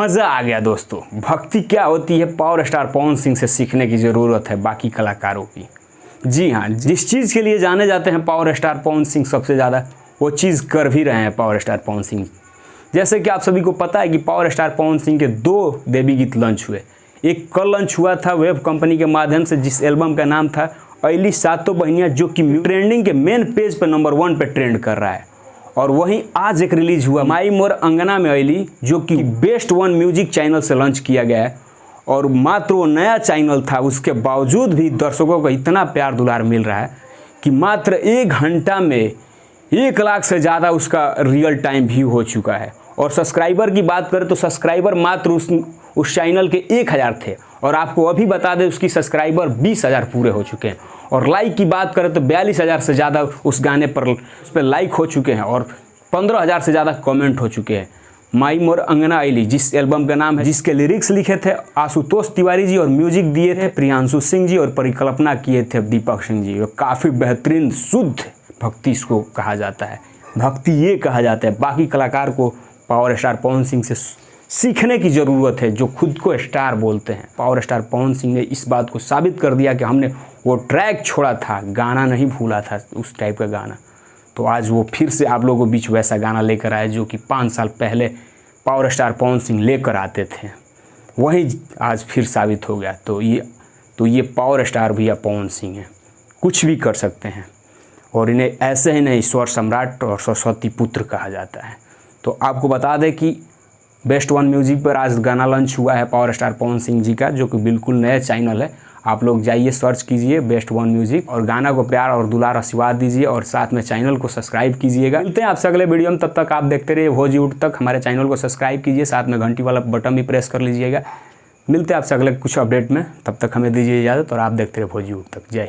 मज़ा आ गया दोस्तों। भक्ति क्या होती है पावर स्टार पवन सिंह से सीखने की ज़रूरत है बाकी कलाकारों की। जी हाँ, जिस चीज़ के लिए जाने जाते हैं पावर स्टार पवन सिंह सबसे ज़्यादा, वो चीज़ कर भी रहे हैं पावर स्टार पवन सिंह। जैसे कि आप सभी को पता है कि पावर स्टार पवन सिंह के 2 देवी गीत लॉन्च हुए। एक कल लॉन्च हुआ था वेब कंपनी के माध्यम से, जिस एल्बम का नाम था अली सातों बहनियाँ, जो कि ट्रेंडिंग के मेन पेज पर नंबर 1 पे ट्रेंड कर रहा है। और वहीं आज एक रिलीज हुआ माई मोर अंगना में अली, जो कि बेस्ट वन म्यूजिक चैनल से लॉन्च किया गया है। और मात्र वो नया चैनल था, उसके बावजूद भी दर्शकों को इतना प्यार दुलार मिल रहा है कि मात्र 1 घंटा में 1 लाख से ज़्यादा उसका रियल टाइम व्यू हो चुका है। और सब्सक्राइबर की बात करें तो सब्सक्राइबर मात्र उस चैनल के 1000 थे, और आपको अभी बता दें उसकी सब्सक्राइबर 20,000 पूरे हो चुके हैं। और लाइक की बात करें तो 42,000 से ज़्यादा उस गाने पर उस पर लाइक हो चुके हैं, और 15,000 से ज़्यादा कमेंट हो चुके हैं। माई मोर अंगना अली जिस एल्बम का नाम है, जिसके लिरिक्स लिखे थे आशुतोष तिवारी जी और म्यूजिक दिए थे प्रियांशु सिंह जी और परिकल्पना किए थे दीपक सिंह जी। और काफ़ी बेहतरीन शुद्ध भक्ति इसको कहा जाता है, भक्ति ये कहा जाता है। बाकी कलाकार को पावर स्टार पवन सिंह से सीखने की ज़रूरत है, जो खुद को स्टार बोलते हैं। पावर स्टार पवन सिंह ने इस बात को साबित कर दिया कि हमने वो ट्रैक छोड़ा था, गाना नहीं भूला था, उस टाइप का गाना। तो आज वो फिर से आप लोगों के बीच वैसा गाना लेकर आए जो कि 5 साल पहले पावर स्टार पवन सिंह लेकर आते थे, वही आज फिर साबित हो गया। तो ये पावर स्टार भैया पवन सिंह हैं, कुछ भी कर सकते हैं। और इन्हें ऐसे ही नहीं, स्वर सम्राट और सरस्वती पुत्र कहा जाता है। तो आपको बता दें कि बेस्ट वन म्यूजिक पर आज गाना लॉन्च हुआ है पावर स्टार पवन सिंह जी का, जो कि बिल्कुल नया चैनल है। आप लोग जाइए सर्च कीजिए बेस्ट वन म्यूजिक, और गाना को प्यार और दुलार आशीर्वाद दीजिए, और साथ में चैनल को सब्सक्राइब कीजिएगा। मिलते हैं आपसे अगले वीडियो में, तब तक आप देखते रहिए भोजयूट तक। हमारे चैनल को सब्सक्राइब कीजिए, साथ में घंटी वाला बटन भी प्रेस कर लीजिएगा। मिलते हैं आपसे अगले कुछ अपडेट में, तब तक हमें दीजिए इजाज़त, और आप देखते रहिए भोजयूट तक। जय।